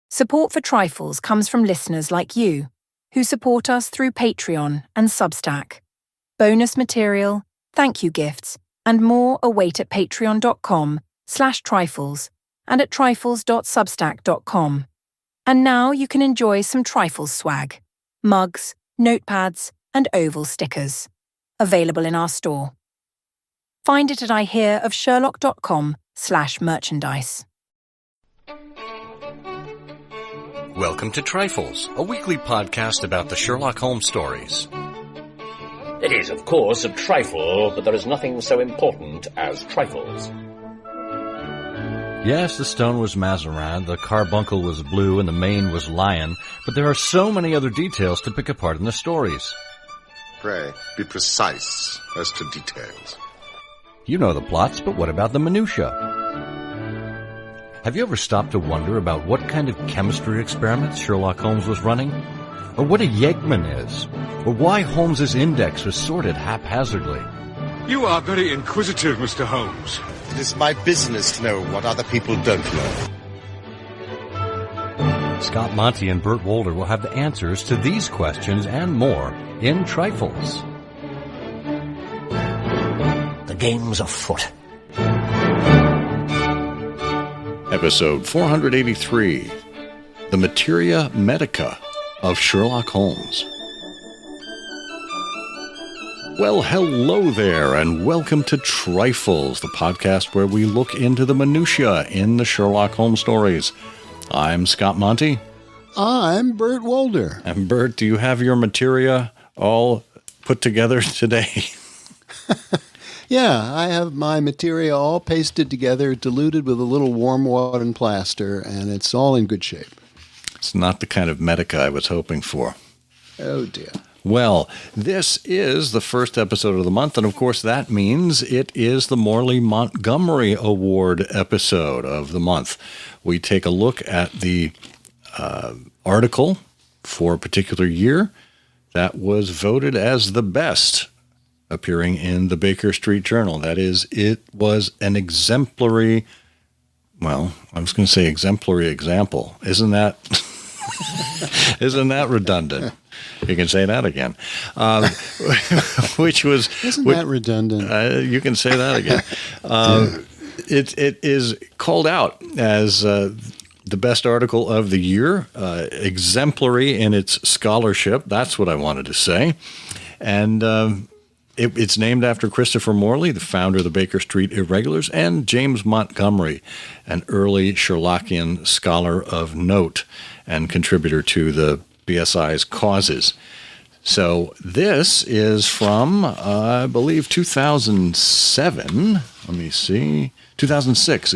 Support for Trifles comes from listeners like you, who support us through Patreon and Substack. Bonus material, thank you gifts, and more await at patreon.com/trifles and at trifles.substack.com. And now you can enjoy some Trifles swag, mugs, notepads, and oval stickers, available in our store. Find it at ihearofsherlock.com/merchandise. Welcome to Trifles, a weekly podcast about the Sherlock Holmes stories. It is, of course, a trifle, but there is nothing so important as trifles. Yes, the stone was Mazarin, the carbuncle was blue, and the mane was lion, but there are so many other details to pick apart in the stories. Pray, be precise as to details. You know the plots, but what about the minutiae? Have you ever stopped to wonder about what kind of chemistry experiments Sherlock Holmes was running? Or what a yeggman is? Or why Holmes's index was sorted haphazardly? You are very inquisitive, Mr. Holmes. It is my business to know what other people don't know. Scott Monty and Burt Wolder will have the answers to these questions and more in Trifles. The game's afoot. Episode 483, The Materia Medica of Sherlock Holmes. Well, hello there, and welcome to Trifles, the podcast where we look into the minutiae in the Sherlock Holmes stories. I'm Scott Monty. I'm Burt Wolder. And Burt, do you have your materia all put together today? Yeah, I have my materia all pasted together, diluted with a little warm water and plaster, and it's all in good shape. It's not the kind of Medica I was hoping for. Oh, dear. Well, this is the first episode of the month, and of course that means it is the Morley Montgomery Award episode of the month. We take a look at the article for a particular year that was voted as the best appearing in the Baker Street Journal. That is, it was an exemplary, well, I was going to say exemplary example. Isn't that redundant? You can say that again. Which was... Isn't that redundant? You can say that again. It is called out as the best article of the year, exemplary in its scholarship. That's what I wanted to say. And it's named after Christopher Morley, the founder of the Baker Street Irregulars, and James Montgomery, an early Sherlockian scholar of note and contributor to the BSI's causes. So this is from, I believe, 2007. Let me see. 2006,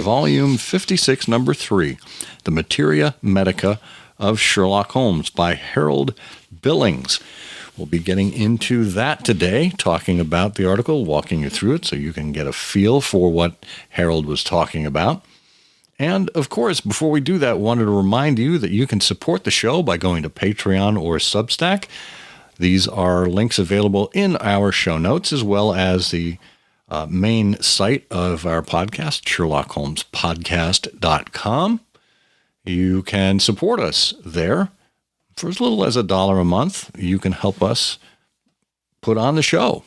volume 56, number 3, The Materia Medica of Sherlock Holmes by Harold Billings. We'll be getting into that today, talking about the article, walking you through it so you can get a feel for what Harold was talking about. And, of course, before we do that, I wanted to remind you that you can support the show by going to Patreon or Substack. These are links available in our show notes, as well as the main site of our podcast, SherlockHolmesPodcast.com. You can support us there. For as little as $1 a month, you can help us put on the show.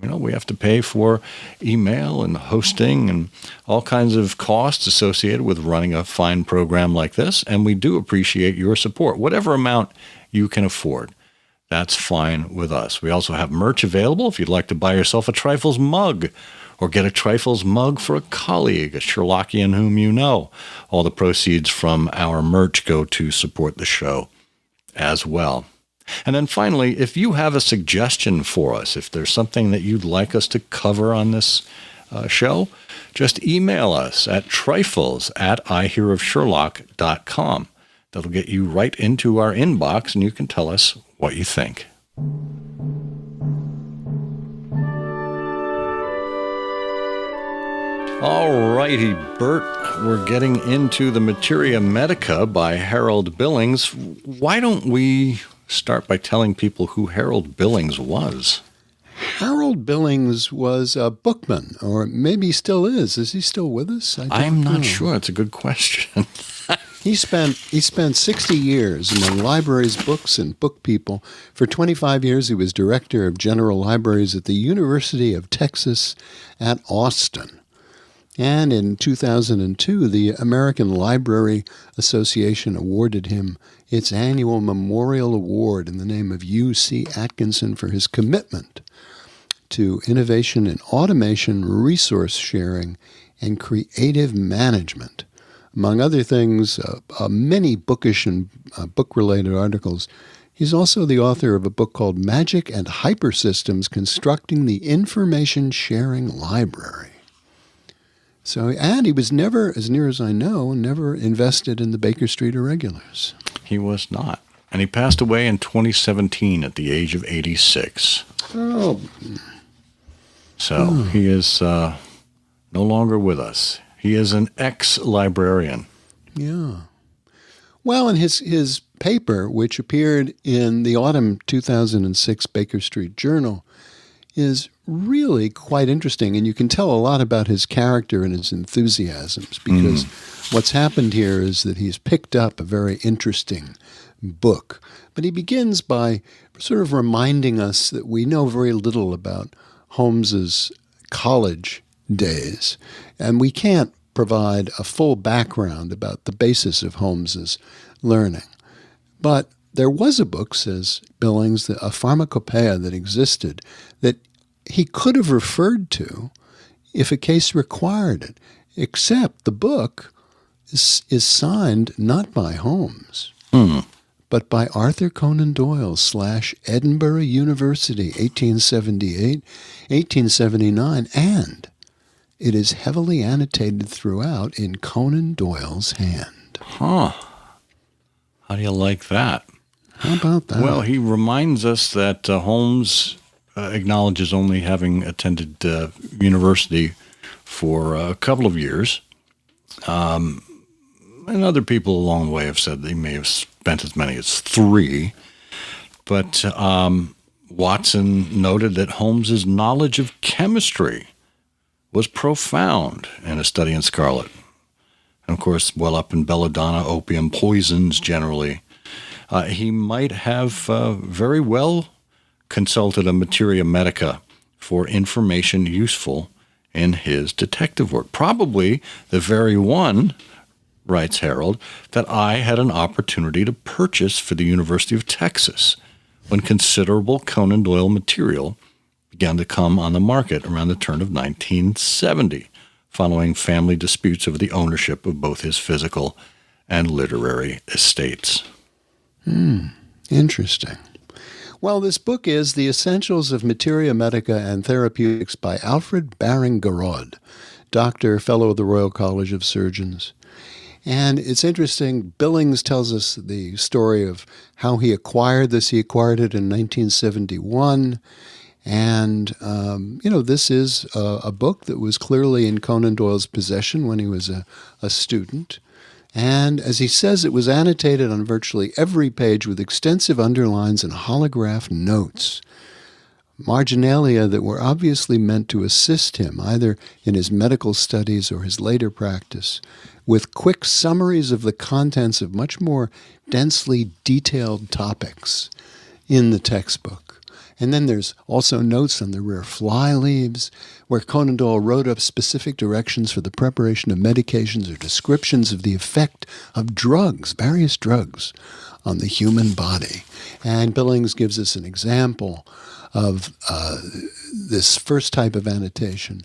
You know, we have to pay for email and hosting and all kinds of costs associated with running a fine program like this, and we do appreciate your support. Whatever amount you can afford, that's fine with us. We also have merch available if you'd like to buy yourself a Trifles mug or get a Trifles mug for a colleague, a Sherlockian whom you know. All the proceeds from our merch go to support the show as well. And then finally, if you have a suggestion for us, if there's something that you'd like us to cover on this show, just email us at trifles@ihearofsherlock.com. That'll get you right into our inbox, and you can tell us what you think. All righty, Bert, we're getting into the Materia Medica by Harold Billings. Why don't we start by telling people who Harold Billings was? Harold Billings was a bookman, or maybe he still is. Is he still with us? I'm not sure. It's a good question. He spent 60 years among libraries, books, and book people. For 25 years, he was director of general libraries at the University of Texas at Austin. And in 2002, the American Library Association awarded him its annual Memorial Award in the name of U.C. Atkinson for his commitment to innovation in automation, resource sharing, and creative management. Among other things, many bookish and book-related articles. He's also the author of a book called Magic and Hypersystems, Constructing the Information Sharing Library. And he was never, as near as I know, never invested in the Baker Street Irregulars. He was not. And he passed away in 2017 at the age of 86. Oh. So he is no longer with us. He is an ex-librarian. Yeah. Well, and his paper, which appeared in the autumn 2006 Baker Street Journal, is really quite interesting. And you can tell a lot about his character and his enthusiasms, because what's happened here is that he's picked up a very interesting book. But he begins by sort of reminding us that we know very little about Holmes's college days, and we can't provide a full background about the basis of Holmes's learning. But there was a book, says Billings, a pharmacopoeia that existed that he could have referred to if a case required it, except the book is signed not by Holmes, but by Arthur Conan Doyle / Edinburgh University, 1878, 1879, and it is heavily annotated throughout in Conan Doyle's hand. Huh. How do you like that? How about that? Well, he reminds us that Holmes acknowledges only having attended university for a couple of years. And other people along the way have said they may have spent as many as 3. But Watson noted that Holmes's knowledge of chemistry was profound in A Study in Scarlet. And, of course, well up in belladonna, opium, poisons generally. He might have very well consulted a Materia Medica for information useful in his detective work. Probably the very one, writes Harold, that I had an opportunity to purchase for the University of Texas when considerable Conan Doyle material began to come on the market around the turn of 1970, following family disputes over the ownership of both his physical and literary estates. Interesting. Well, this book is The Essentials of Materia Medica and Therapeutics by Alfred Baring-Garrod, doctor, fellow of the Royal College of Surgeons. And it's interesting, Billings tells us the story of how he acquired this. He acquired it in 1971. And, this is a book that was clearly in Conan Doyle's possession when he was a student. And as he says, it was annotated on virtually every page with extensive underlines and holograph notes, marginalia that were obviously meant to assist him, either in his medical studies or his later practice, with quick summaries of the contents of much more densely detailed topics in the textbook. And then there's also notes on the rear fly leaves, where Conan Doyle wrote up specific directions for the preparation of medications or descriptions of the effect of drugs, various drugs, on the human body. And Billings gives us an example of this first type of annotation,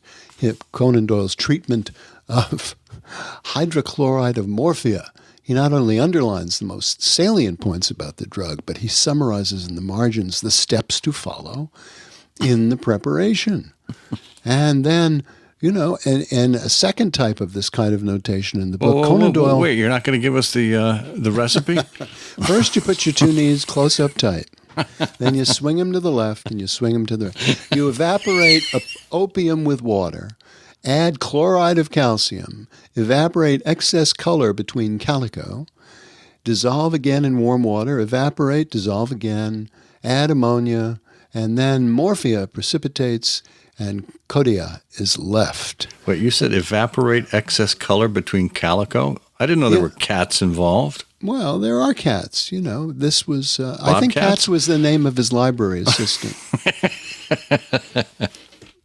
Conan Doyle's treatment of hydrochloride of morphia. He not only underlines the most salient points about the drug, but he summarizes in the margins the steps to follow in the preparation. And then, and a second type of this kind of notation in the book, Conan Doyle. Wait, you're not going to give us the recipe? First, you put your 2 knees close up tight. Then you swing them to the left and you swing them to the right. You evaporate opium with water. Add chloride of calcium, evaporate excess color between calico, dissolve again in warm water, evaporate, dissolve again, add ammonia, and then morphia precipitates and codia is left. Wait, you said evaporate excess color between calico? I didn't know there were cats involved. Well, there are cats. This was, I think Cats was the name of his library assistant.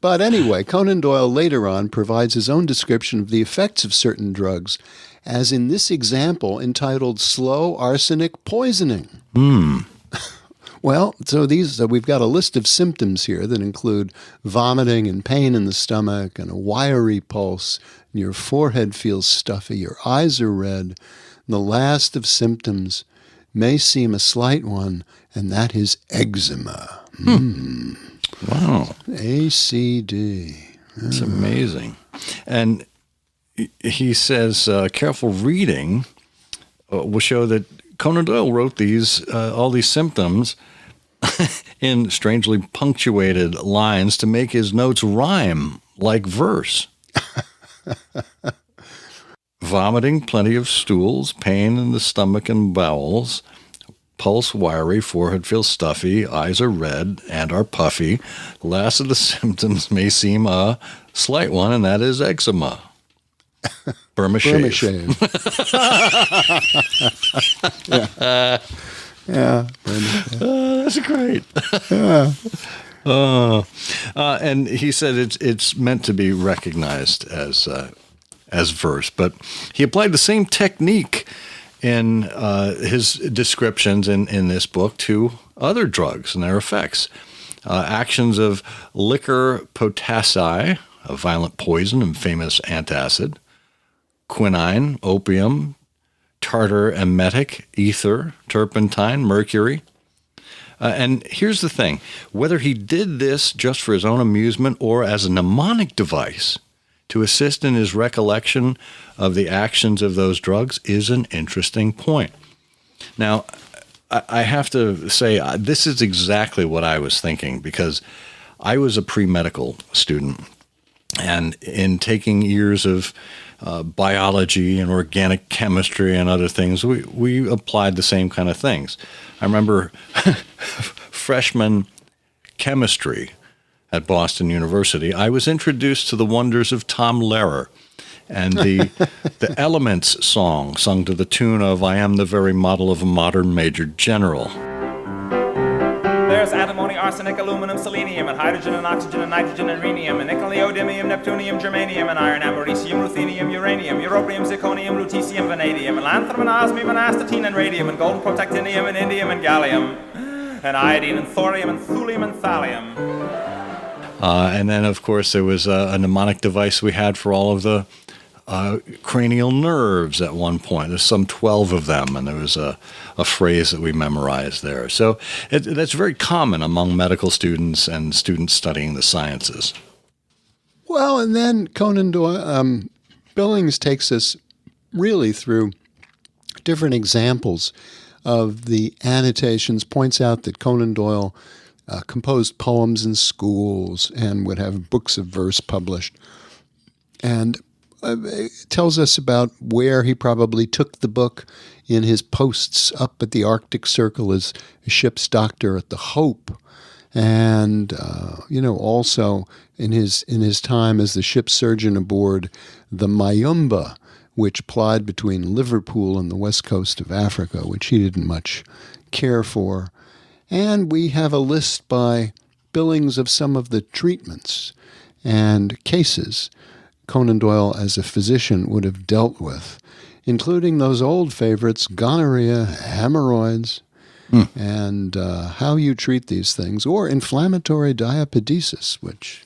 But anyway, Conan Doyle later on provides his own description of the effects of certain drugs, as in this example entitled Slow Arsenic Poisoning. Well, so we've got a list of symptoms here that include vomiting and pain in the stomach and a wiry pulse. Your forehead feels stuffy, your eyes are red. The last of symptoms may seem a slight one, and that is eczema. Wow. ACD. That's amazing. And he says careful reading will show that Conan Doyle wrote all these symptoms in strangely punctuated lines to make his notes rhyme like verse. Vomiting, plenty of stools, pain in the stomach and bowels, pulse wiry, forehead feels stuffy, eyes are red and are puffy. The last of the symptoms may seem a slight one, and that is eczema. Burma shave. Yeah. That's great. And he said it's meant to be recognized as verse, but he applied the same technique in his descriptions in this book to other drugs and their effects. Actions of liquor potassii, a violent poison and famous antacid, quinine, opium, tartar emetic, ether, turpentine, mercury. And here's the thing. Whether he did this just for his own amusement or as a mnemonic device to assist in his recollection of the actions of those drugs is an interesting point. Now, I have to say, this is exactly what I was thinking, because I was a pre-medical student. And in taking years of biology and organic chemistry and other things, we applied the same kind of things. I remember freshman chemistry at Boston University, I was introduced to the wonders of Tom Lehrer and the Elements song sung to the tune of I Am the Very Model of a Modern Major General. There's antimony, arsenic, aluminum, selenium, and hydrogen, and oxygen, and nitrogen, and rhenium, and nickel, neodymium, neptunium, germanium, and iron, americium, ruthenium, uranium, europium, zirconium, lutetium, vanadium, and lanthanum, and osmium, and astatine, and radium, and golden protactinium, and indium, and gallium, and iodine, and thorium, and thulium, and thallium. And then, of course, there was a mnemonic device we had for all of the cranial nerves at one point. There's some 12 of them, and there was a phrase that we memorized there. So that's very common among medical students and students studying the sciences. Well, and then Conan Doyle, Billings takes us really through different examples of the annotations, points out that Conan Doyle composed poems in schools and would have books of verse published, and tells us about where he probably took the book in his posts up at the Arctic Circle as a ship's doctor at the Hope, and also in his time as the ship's surgeon aboard the Mayumba, which plied between Liverpool and the west coast of Africa, which he didn't much care for. And we have a list by Billings of some of the treatments and cases Conan Doyle as a physician would have dealt with, including those old favorites, gonorrhea, hemorrhoids, and how you treat these things, or inflammatory diapedesis, which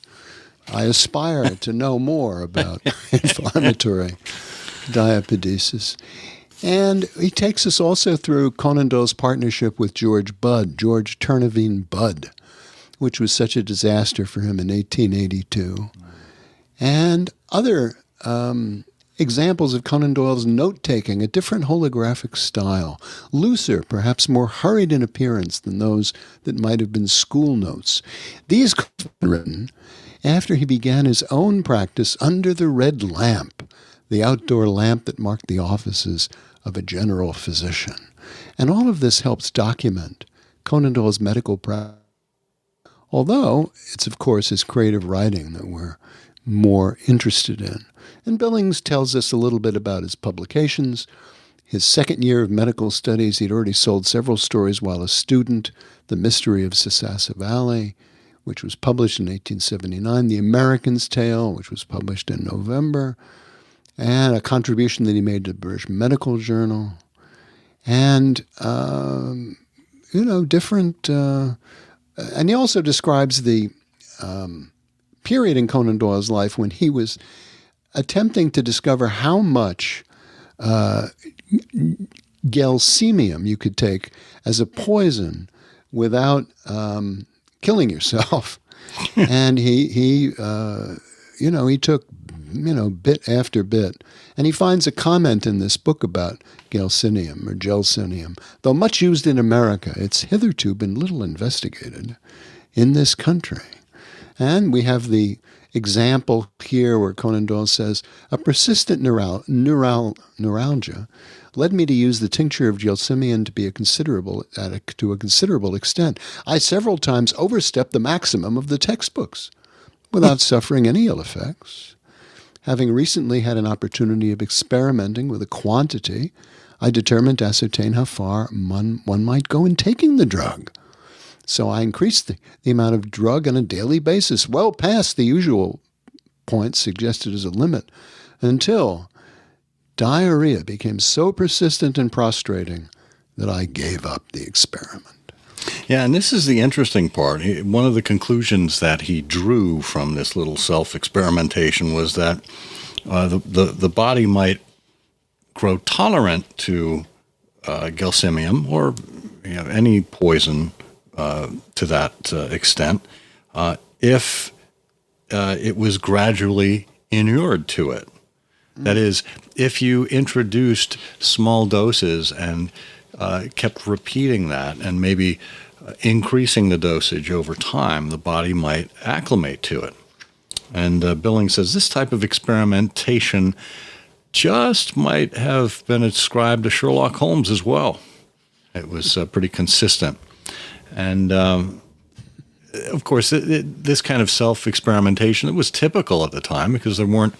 I aspire to know more about inflammatory diapedesis. And he takes us also through Conan Doyle's partnership with George Turnavine Budd, which was such a disaster for him in 1882. And other examples of Conan Doyle's note-taking, a different holographic style, looser, perhaps more hurried in appearance than those that might have been school notes. These could have been written after he began his own practice under the red lamp, the outdoor lamp that marked the offices of a general physician. And all of this helps document Conan Doyle's medical practice, although it's, of course, his creative writing that we're more interested in. And Billings tells us a little bit about his publications. His second year of medical studies, he'd already sold several stories while a student, The Mystery of Sasassa Valley, which was published in 1879, The American's Tale, which was published in November, and a contribution that he made to the British Medical Journal, and, different... and he also describes the period in Conan Doyle's life when he was attempting to discover how much gelsemium you could take as a poison without killing yourself. And he took, bit after bit. And he finds a comment in this book about gelsemium. Though much used in America, it's hitherto been little investigated in this country. And we have the example here where Conan Doyle says, a persistent neuralgia led me to use the tincture of gelsemium to a considerable extent. I several times overstepped the maximum of the textbooks without suffering any ill effects. Having recently had an opportunity of experimenting with a quantity, I determined to ascertain how far one might go in taking the drug. So I increased the amount of drug on a daily basis, well past the usual point suggested as a limit, until diarrhea became so persistent and prostrating that I gave up the experiment. Yeah, and this is the interesting part. One of the conclusions that he drew from this little self-experimentation was that the body might grow tolerant to gelsemium or any poison to that extent if it was gradually inured to it. That is, if you introduced small doses and kept repeating that and maybe increasing the dosage over time, the body might acclimate to it. And Billings says this type of experimentation just might have been ascribed to Sherlock Holmes as well. It was pretty consistent. And, of course, this kind of self-experimentation, it was typical at the time because there weren't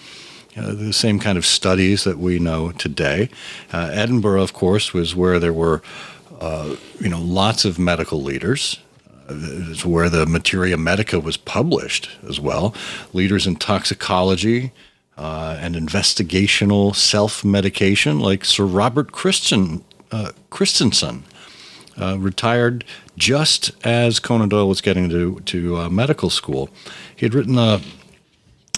the same kind of studies that we know today. Edinburgh, of course, was where there were, lots of medical leaders. It's where the Materia Medica was published as well. Leaders in toxicology and investigational self-medication, like Sir Robert Christensen, retired just as Conan Doyle was getting to medical school. He had written a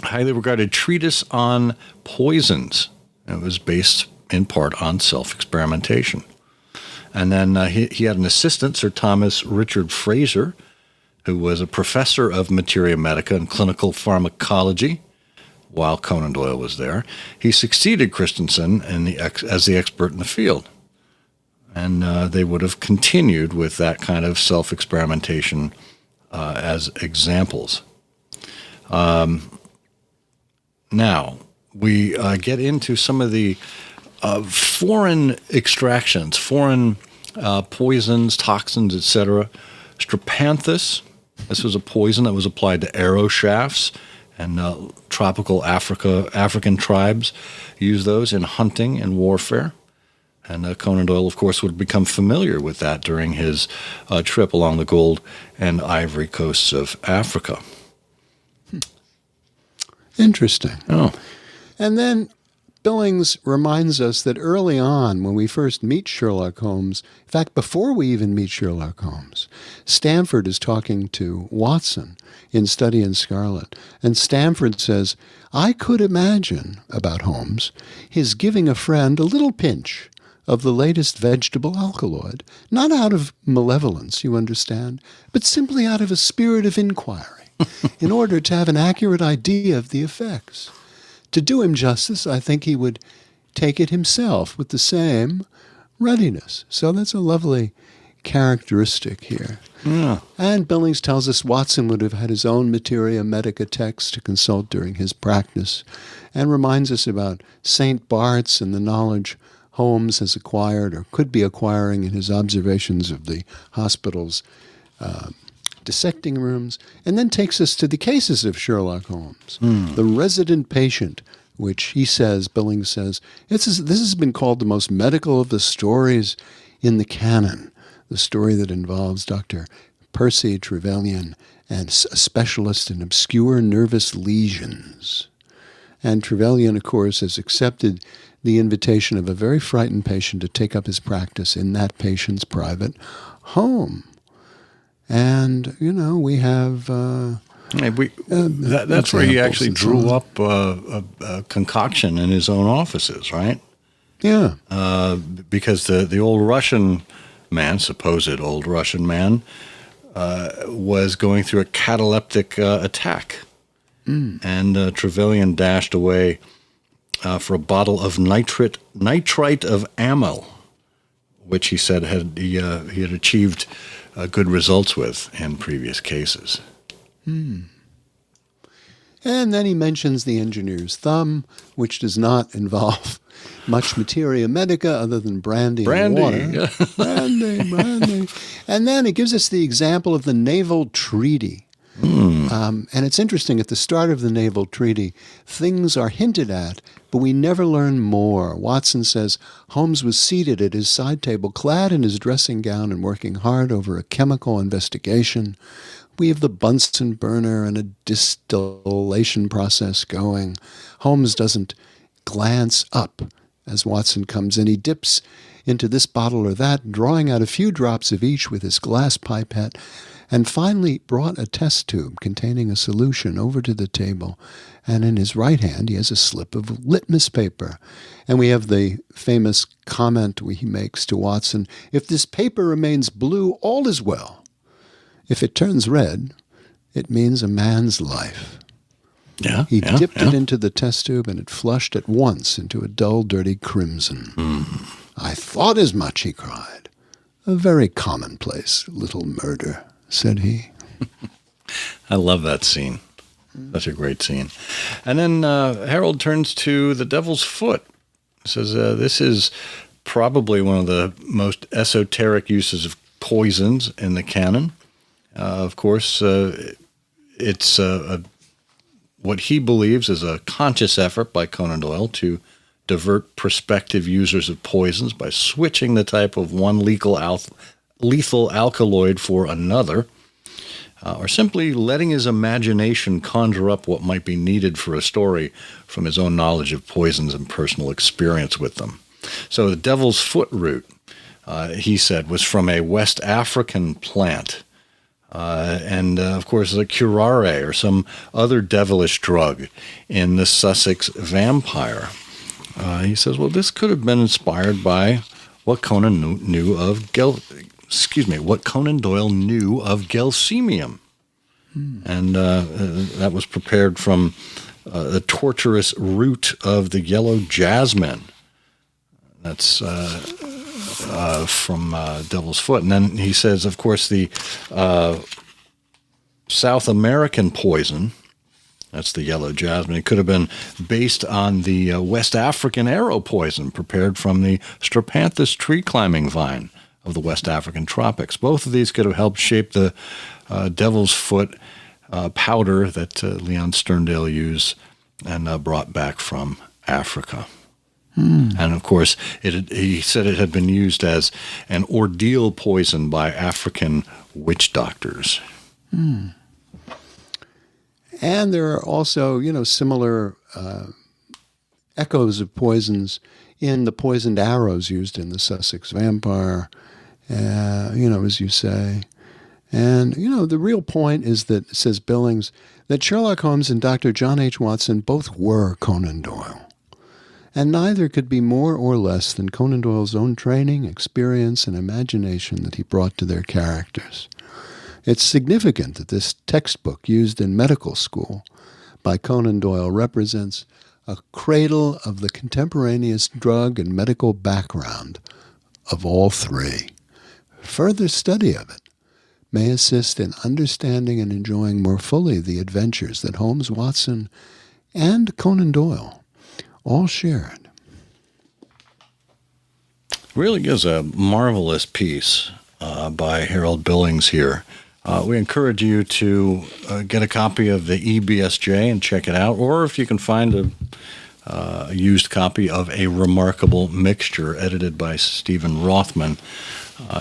highly regarded treatise on poisons. It was based in part on self-experimentation. And then he had an assistant, Sir Thomas Richard Fraser, who was a professor of Materia Medica and clinical pharmacology while Conan Doyle was there. He succeeded Christensen as the expert in the field. And they would have continued with that kind of self-experimentation as examples. Now, we get into some of the foreign extractions, foreign poisons, toxins, etc. Strophanthus, this was a poison that was applied to arrow shafts, and tropical African tribes used those in hunting and warfare. And Conan Doyle, of course, would become familiar with that during his trip along the gold and ivory coasts of Africa. Interesting. Oh. And then Billings reminds us that early on, when we first meet Sherlock Holmes, in fact, before we even meet Sherlock Holmes, Stamford is talking to Watson in Study in Scarlet. And Stamford says, I could imagine, about Holmes, his giving a friend a little pinch of the latest vegetable alkaloid, not out of malevolence, you understand, but simply out of a spirit of inquiry, in order to have an accurate idea of the effects. To do him justice, I think he would take it himself with the same readiness. So that's a lovely characteristic here. Yeah. And Billings tells us Watson would have had his own Materia Medica text to consult during his practice, and reminds us about St. Bart's and the knowledge Holmes has acquired or could be acquiring in his observations of the hospital's dissecting rooms, and then takes us to the cases of Sherlock Holmes. The resident patient, which he says, Billings says, this has been called the most medical of the stories in the canon. The story that involves Dr. Percy Trevelyan and a specialist in obscure nervous lesions. And Trevelyan, of course, has accepted the invitation of a very frightened patient to take up his practice in that patient's private home. And, we have... that's where he actually drew up a concoction in his own offices, right? Yeah. Because the old Russian man, supposed old Russian man, was going through a cataleptic attack. And Trevelyan dashed away for a bottle of nitrite of amyl, which he said he had achieved good results with in previous cases. And then he mentions the engineer's thumb, which does not involve much materia medica other than brandy and water. Brandy. And then he gives us the example of the naval treaty. And it's interesting, at the start of the naval treaty, things are hinted at, but we never learn more. Watson says Holmes was seated at his side table, clad in his dressing gown and working hard over a chemical investigation. We have the Bunsen burner and a distillation process going. Holmes doesn't glance up as Watson comes in. He dips into this bottle or that, drawing out a few drops of each with his glass pipette, and finally brought a test tube containing a solution over to the table. And in his right hand, he has a slip of litmus paper. And we have the famous comment he makes to Watson, "If this paper remains blue, all is well. If it turns red, it means a man's life." He dipped it into the test tube, and it flushed at once into a dull, dirty crimson. "I thought as much," he cried. "A very commonplace little murder," said he. I love that scene. Such a great scene. And then Harold turns to the Devil's Foot. Says this is probably one of the most esoteric uses of poisons in the canon. Of course, it's what he believes is a conscious effort by Conan Doyle to divert prospective users of poisons by switching the type of one lethal alkaloid for another, or simply letting his imagination conjure up what might be needed for a story from his own knowledge of poisons and personal experience with them. So the Devil's Foot root, he said, was from a West African plant. And, of course, the curare or some other devilish drug in the Sussex Vampire. He says, well, this could have been inspired by what Conan knew of what Conan Doyle knew of Gelsemium. And that was prepared from the torturous root of the yellow jasmine. That's from Devil's Foot. And then he says, of course, the South American poison, that's the yellow jasmine, it could have been based on the West African arrow poison prepared from the Strapanthus tree climbing vine of the West African tropics. Both of these could have helped shape the Devil's Foot powder that Leon Sterndale used and brought back from Africa. And, of course, he said it had been used as an ordeal poison by African witch doctors. And there are also, similar echoes of poisons in the poisoned arrows used in the Sussex Vampire, as you say. And, the real point is that, says Billings, that Sherlock Holmes and Dr. John H. Watson both were Conan Doyle. And neither could be more or less than Conan Doyle's own training, experience, and imagination that he brought to their characters. It's significant that this textbook used in medical school by Conan Doyle represents a cradle of the contemporaneous drug and medical background of all three. Further study of it may assist in understanding and enjoying more fully the adventures that Holmes, Watson, and Conan Doyle all shared. Really is a marvelous piece by Harold Billings here. We encourage you to get a copy of the EBSJ and check it out, or if you can find a used copy of A Remarkable Mixture, edited by Stephen Rothman,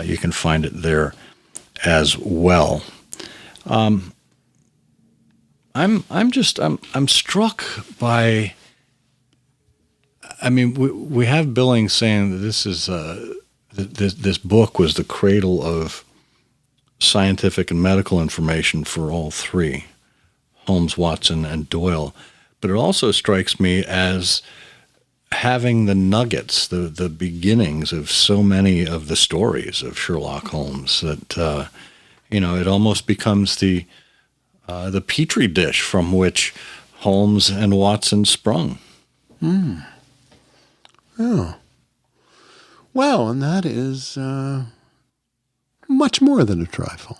you can find it there as well. I'm struck by. I mean, we have Billings saying that this is this book was the cradle of scientific and medical information for all three, Holmes, Watson, and Doyle. But it also strikes me as having the nuggets, the beginnings of so many of the stories of Sherlock Holmes that it almost becomes the petri dish from which Holmes and Watson sprung. Oh. Well, and that is much more than a trifle.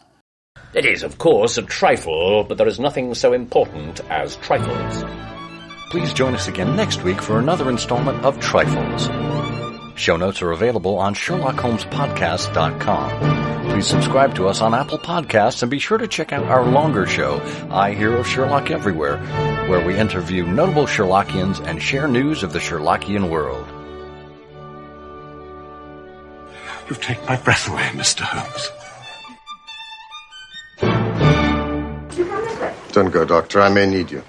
It is, of course, a trifle, but there is nothing so important as trifles. Please join us again next week for another installment of Trifles. Show notes are available on SherlockHolmesPodcast.com. Please subscribe to us on Apple Podcasts and be sure to check out our longer show, I Hear of Sherlock Everywhere, where we interview notable Sherlockians and share news of the Sherlockian world. You've taken my breath away, Mr. Holmes. Don't go, Doctor. I may need you.